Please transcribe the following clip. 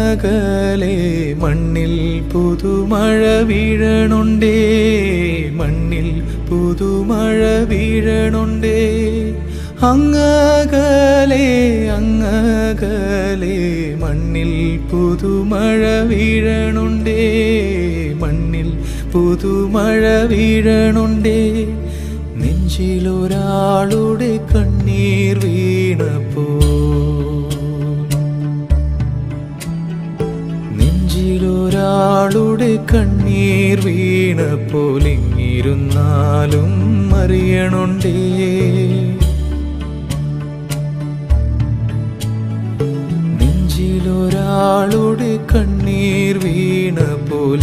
അങ്ങകലെ മണ്ണിൽ പുതുമഴ വീഴണുണ്ടേ, മണ്ണിൽ പുതുമഴ വീഴണുണ്ടേ. അങ്ങകലെ അങ്ങകലെ മണ്ണിൽ പുതുമഴ വീഴണുണ്ടേ, മണ്ണിൽ പുതുമഴ വീഴണുണ്ടേ. നെഞ്ചിലൊരാളുടെ കണ്ണീർ വീണപ്പോ, നെഞ്ചിലൊരാളുടെ കണ്ണീർ വീണപ്പോൾ ഇങ്ങിരുന്നാലും അറിയണുണ്ടേ. നെഞ്ചിലൊരാളുടെ കണ്ണീർ വീണപ്പോൾ